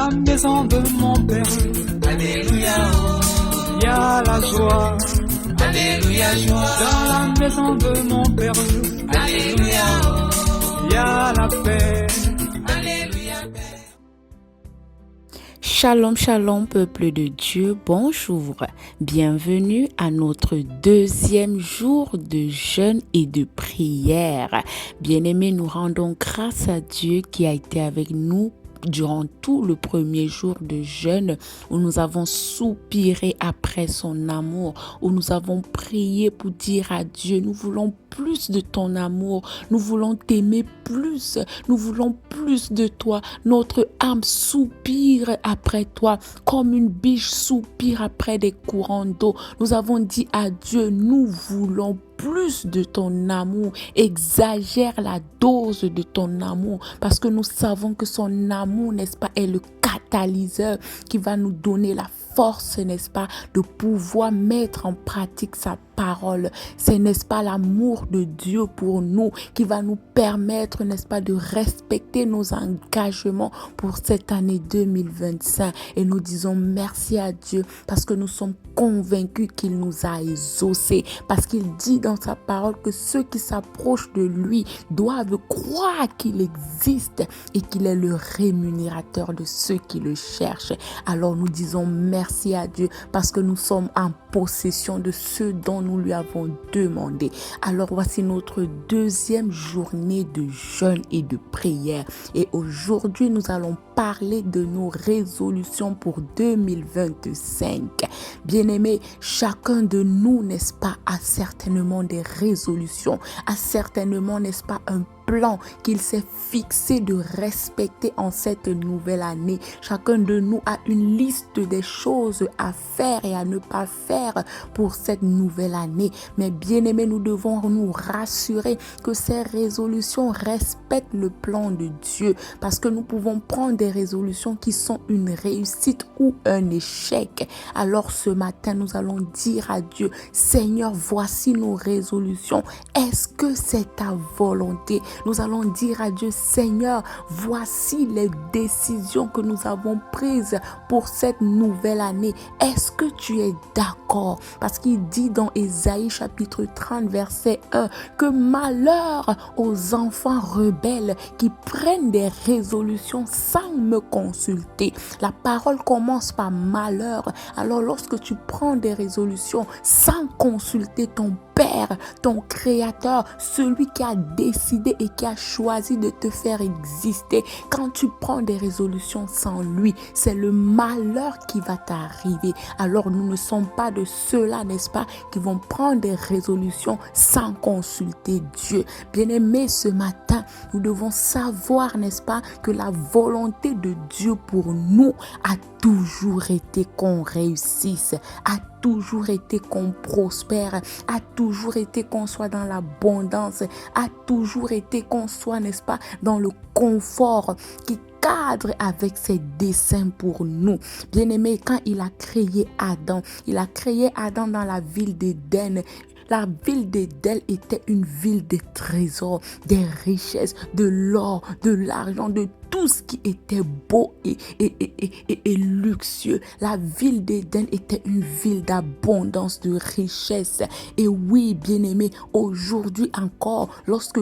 la maison de mon Père. Alléluia, oh. Il y a la joie. Alléluia, joie. Dans la maison de mon Père. Alléluia, oh. Il y a la paix. Alléluia, paix. Shalom, shalom, peuple de Dieu, bonjour. Bienvenue à notre deuxième jour de jeûne et de prière. Bien-aimés, nous rendons grâce à Dieu qui a été avec nous durant tout le premier jour de jeûne, où nous avons soupiré après son amour, où nous avons prié pour dire à Dieu, nous voulons plus de ton amour, nous voulons t'aimer plus, nous voulons plus de toi. Notre âme soupire après toi, comme une biche soupire après des courants d'eau. Nous avons dit à Dieu, nous voulons plus de ton amour, exagère la dose de ton amour, parce que nous savons que son amour, n'est-ce pas, est le catalyseur qui va nous donner la force, n'est-ce pas, de pouvoir mettre en pratique sa parole. C'est, n'est-ce pas, l'amour de Dieu pour nous qui va nous permettre, n'est-ce pas, de respecter nos engagements pour cette année 2025. Et nous disons merci à Dieu parce que nous sommes convaincus qu'il nous a exaucés, parce qu'il dit dans sa parole que ceux qui s'approchent de lui doivent croire qu'il existe et qu'il est le rémunérateur de ceux qui le cherchent. Alors nous disons merci à Dieu parce que nous sommes en possession de ce dont nous lui avons demandé. Alors voici notre deuxième journée de jeûne et de prière. Et aujourd'hui, nous allons parler de nos résolutions pour 2025. Bien-aimés, chacun de nous, n'est-ce pas, a certainement des résolutions, a certainement, n'est-ce pas, un plan qu'il s'est fixé de respecter en cette nouvelle année. Chacun de nous a une liste des choses à faire et à ne pas faire pour cette nouvelle année. Mais bien aimés, nous devons nous rassurer que ces résolutions respectent le plan de Dieu, parce que nous pouvons prendre des résolutions qui sont une réussite ou un échec. Alors ce matin, nous allons dire à Dieu, Seigneur, voici nos résolutions. Est-ce que c'est ta volonté? Nous allons dire à Dieu, Seigneur, voici les décisions que nous avons prises pour cette nouvelle année. Est-ce que tu es d'accord? Parce qu'il dit dans Ésaïe chapitre 30 verset 1 que malheur aux enfants rebelles qui prennent des résolutions sans me consulter. La parole commence par malheur. Alors lorsque tu prends des résolutions sans consulter ton Père, ton Créateur, celui qui a décidé et qui a choisi de te faire exister, quand tu prends des résolutions sans lui, c'est le malheur qui va t'arriver. Alors nous ne sommes pas de ceux-là, n'est-ce pas, qui vont prendre des résolutions sans consulter Dieu. Bien-aimés, ce matin, nous devons savoir, n'est-ce pas, que la volonté de Dieu pour nous a toujours été qu'on réussisse, a toujours été qu'on prospère, a toujours été qu'on soit dans l'abondance, a toujours été qu'on soit, n'est-ce pas, dans le confort qui cadre avec ses desseins pour nous. Bien-aimés, quand il a créé Adam dans la ville d'Éden. La ville d'Éden était une ville des trésors, des richesses, de l'or, de l'argent, de tout ce qui était beau et luxueux. La ville d'Éden était une ville d'abondance, de richesse. Et oui, bien-aimés, aujourd'hui encore, lorsque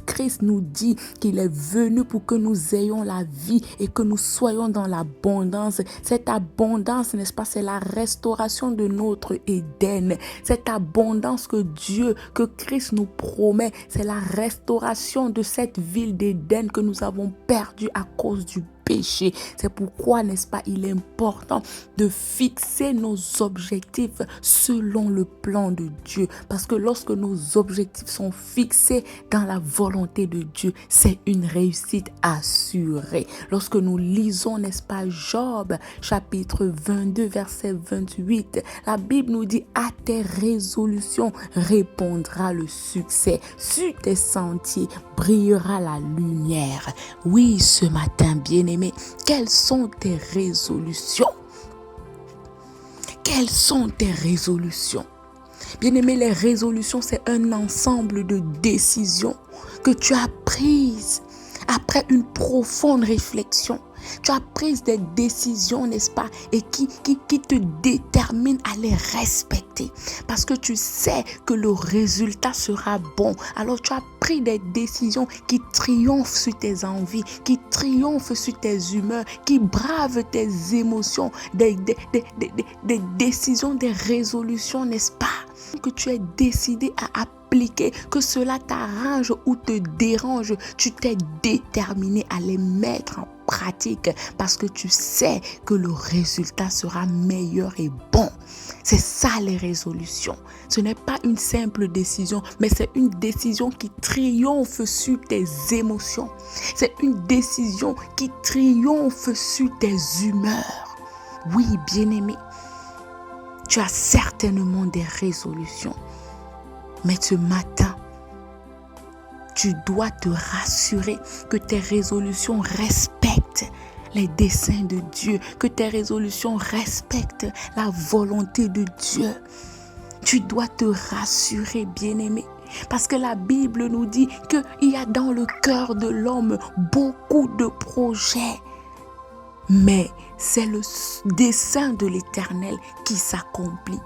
Christ nous dit qu'il est venu pour que nous ayons la vie et que nous soyons dans l'abondance, cette abondance, n'est-ce pas, c'est la restauration de notre Éden. Cette abondance que Dieu, que Christ nous promet, c'est la restauration de cette ville d'Éden que nous avons perdue à cause du péché. C'est pourquoi, n'est-ce pas, il est important de fixer nos objectifs selon le plan de Dieu. Parce que lorsque nos objectifs sont fixés dans la volonté de Dieu, c'est une réussite assurée. Lorsque nous lisons, n'est-ce pas, Job, chapitre 22, verset 28, la Bible nous dit, à tes résolutions répondra le succès. Sur tes sentiers brillera la lumière. Oui, ce matin, bien-aimé, quelles sont tes résolutions? Quelles sont tes résolutions? Bien-aimé, les résolutions, c'est un ensemble de décisions que tu as prises après une profonde réflexion. Tu as pris des décisions, n'est-ce pas, et qui te déterminent à les respecter. Parce que tu sais que le résultat sera bon. Alors tu as pris des décisions qui triomphent sur tes envies, qui triomphent sur tes humeurs, qui bravent tes émotions, des décisions, des résolutions, n'est-ce pas, que tu es décidé à appliquer, que cela t'arrange ou te dérange, tu t'es déterminé à les mettre en pratique parce que tu sais que le résultat sera meilleur et bon. C'est ça les résolutions. Ce n'est pas une simple décision, mais c'est une décision qui triomphe sur tes émotions. C'est une décision qui triomphe sur tes humeurs. Oui, bien-aimé, tu as certainement des résolutions. Mais ce matin, tu dois te rassurer que tes résolutions respectent les desseins de Dieu, que tes résolutions respectent la volonté de Dieu. Tu dois te rassurer, bien-aimé, parce que la Bible nous dit qu'il y a dans le cœur de l'homme beaucoup de projets. Mais c'est le dessein de l'Éternel qui s'accomplit.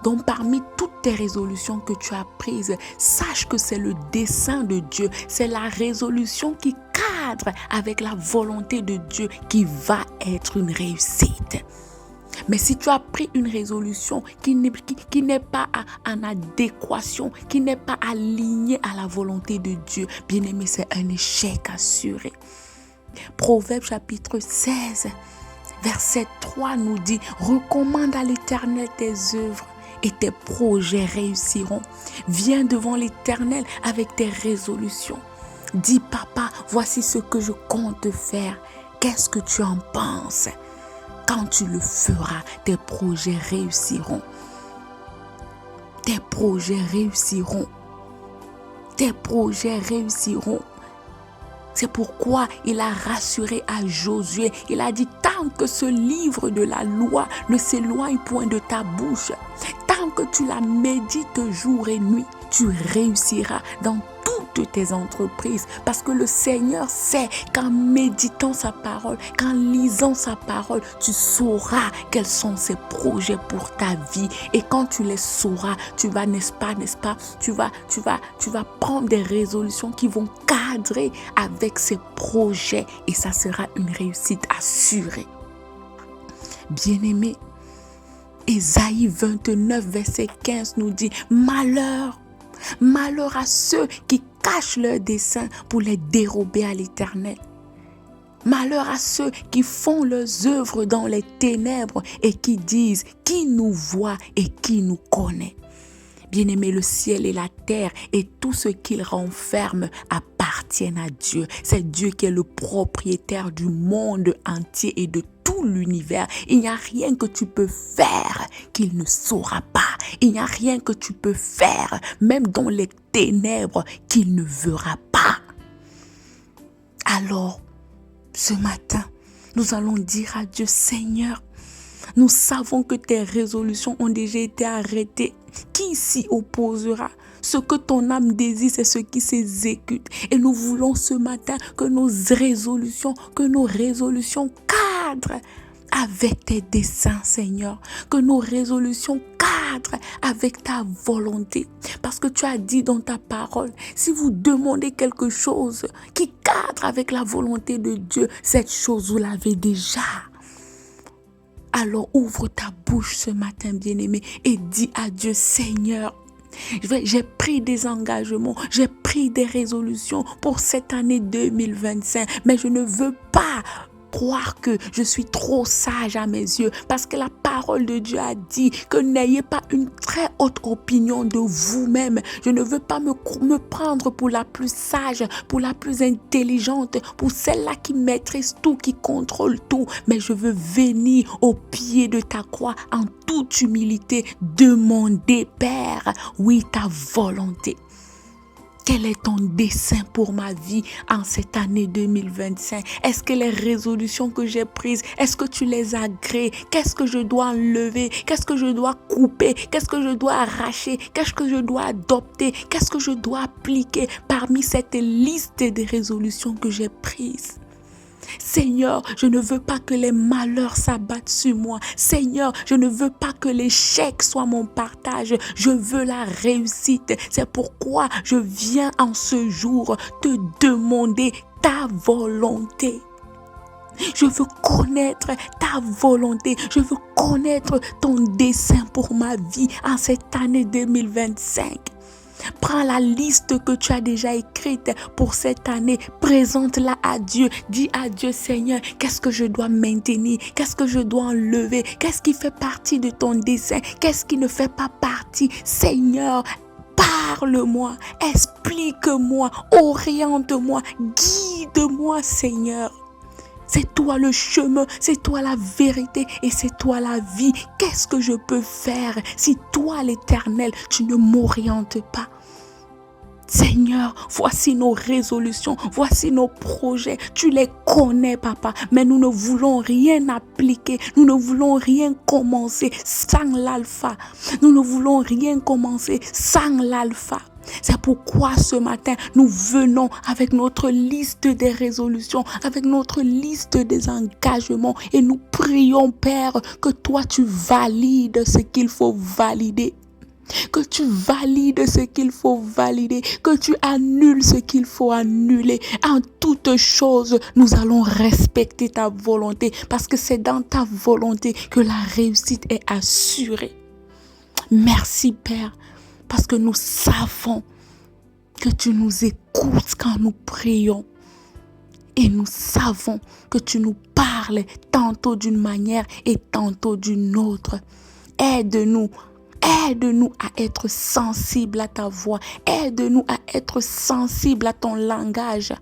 Donc parmi toutes tes résolutions que tu as prises, sache que c'est le dessein de Dieu. C'est la résolution qui cadre avec la volonté de Dieu qui va être une réussite. Mais si tu as pris une résolution qui n'est pas en adéquation, qui n'est pas alignée à la volonté de Dieu, bien aimé, c'est un échec assuré. Proverbe chapitre 16, verset 3 nous dit « Recommande à l'Éternel tes œuvres et tes projets réussiront. Viens devant l'Éternel avec tes résolutions. Dis papa, voici ce que je compte faire. Qu'est-ce que tu en penses? Quand tu le feras, tes projets réussiront. Tes projets réussiront. Tes projets réussiront. » C'est pourquoi il a rassuré à Josué. Il a dit, tant que ce livre de la loi ne s'éloigne point de ta bouche, tant que tu la médites jour et nuit, tu réussiras dans toutes tes entreprises. Parce que le Seigneur sait qu'en méditant sa parole, qu'en lisant sa parole, tu sauras quels sont ses projets pour ta vie. Et quand tu les sauras, tu vas, n'est-ce pas, tu vas prendre des résolutions qui vont cadrer avec ces projets et ça sera une réussite assurée. Bien-aimé, Ésaïe 29, verset 15 nous dit « Malheur à ceux qui cachent leurs desseins pour les dérober à l'Éternel. Malheur à ceux qui font leurs œuvres dans les ténèbres et qui disent « Qui nous voit et qui nous connaît ?» Bien-aimé, le ciel et la terre et tout ce qu'il renferme appartiennent à Dieu. C'est Dieu qui est le propriétaire du monde entier et de tout l'univers. Il n'y a rien que tu peux faire qu'il ne saura pas. Il n'y a rien que tu peux faire, même dans les ténèbres, qu'il ne verra pas. Alors, ce matin, nous allons dire à Dieu, Seigneur, nous savons que tes résolutions ont déjà été arrêtées. Qui s'y opposera? Ce que ton âme désire, c'est ce qui s'exécute. Et nous voulons ce matin que nos résolutions cadrent avec tes desseins, Seigneur. Que nos résolutions cadrent avec ta volonté. Parce que tu as dit dans ta parole, si vous demandez quelque chose qui cadre avec la volonté de Dieu, cette chose, vous l'avez déjà. Alors ouvre ta bouche ce matin, bien-aimé, et dis à Dieu, Seigneur, j'ai pris des engagements, j'ai pris des résolutions pour cette année 2025, mais je ne veux pas croire que je suis trop sage à mes yeux, parce que la parole de Dieu a dit que n'ayez pas une très haute opinion de vous-même. Je ne veux pas me prendre pour la plus sage, pour la plus intelligente, pour celle-là qui maîtrise tout, qui contrôle tout, mais je veux venir au pied de ta croix en toute humilité, demander, Père, oui, ta volonté. Quel est ton dessein pour ma vie en cette année 2025? Est-ce que les résolutions que j'ai prises, est-ce que tu les as agréées? Qu'est-ce que je dois enlever? Qu'est-ce que je dois couper? Qu'est-ce que je dois arracher? Qu'est-ce que je dois adopter? Qu'est-ce que je dois appliquer parmi cette liste de résolutions que j'ai prises? Seigneur, je ne veux pas que les malheurs s'abattent sur moi. Seigneur, je ne veux pas que l'échec soit mon partage. Je veux la réussite. C'est pourquoi je viens en ce jour te demander ta volonté. Je veux connaître ta volonté. Je veux connaître ton dessein pour ma vie en cette année 2025. Prends la liste que tu as déjà écrite pour cette année, présente-la à Dieu. Dis à Dieu, Seigneur, qu'est-ce que je dois maintenir? Qu'est-ce que je dois enlever? Qu'est-ce qui fait partie de ton dessein? Qu'est-ce qui ne fait pas partie? Seigneur, parle-moi, explique-moi, oriente-moi, guide-moi, Seigneur. C'est toi le chemin, c'est toi la vérité et c'est toi la vie. Qu'est-ce que je peux faire si toi, l'Éternel, tu ne m'orientes pas? Seigneur, voici nos résolutions, voici nos projets. Tu les connais, papa, mais nous ne voulons rien appliquer. Nous ne voulons rien commencer sans l'alpha. Nous ne voulons rien commencer sans l'alpha. C'est pourquoi ce matin, nous venons avec notre liste des résolutions, avec notre liste des engagements et nous prions, Père, que toi tu valides ce qu'il faut valider. Que tu valides ce qu'il faut valider, que tu annules ce qu'il faut annuler. En toutes choses, nous allons respecter ta volonté parce que c'est dans ta volonté que la réussite est assurée. Merci Père, parce que nous savons que tu nous écoutes quand nous prions. Et nous savons que tu nous parles tantôt d'une manière et tantôt d'une autre. Aide-nous à être sensibles à ta voix. Aide-nous à être sensibles à ton langage.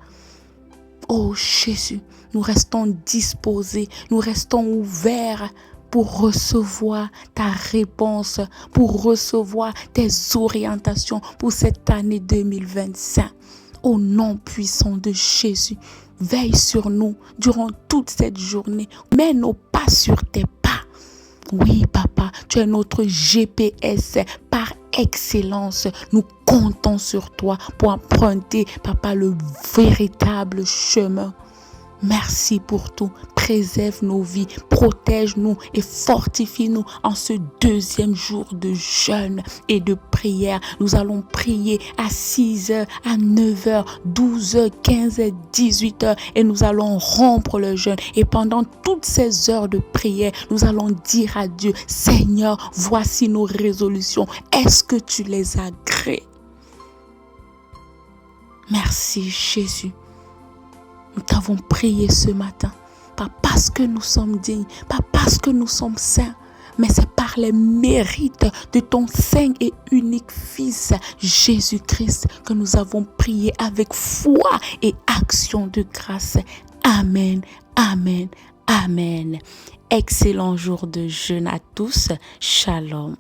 Oh Jésus, nous restons disposés, nous restons ouverts pour recevoir ta réponse, pour recevoir tes orientations pour cette année 2025. Au nom puissant de Jésus, veille sur nous durant toute cette journée. Mets nos pas sur tes pas. Oui, papa, tu es notre GPS par excellence. Nous comptons sur toi pour emprunter, papa, le véritable chemin. Merci pour tout. Préserve nos vies, protège-nous et fortifie-nous en ce deuxième jour de jeûne et de prière. Nous allons prier à 6h, à 9h, 12h, 15h, 18h et nous allons rompre le jeûne. Et pendant toutes ces heures de prière, nous allons dire à Dieu, Seigneur, voici nos résolutions. Est-ce que tu les as agréées? Merci Jésus. Nous t'avons prié ce matin, pas parce que nous sommes dignes, pas parce que nous sommes saints, mais c'est par les mérites de ton saint et unique Fils, Jésus-Christ, que nous avons prié avec foi et action de grâce. Amen, amen, amen. Excellent jour de jeûne à tous. Shalom.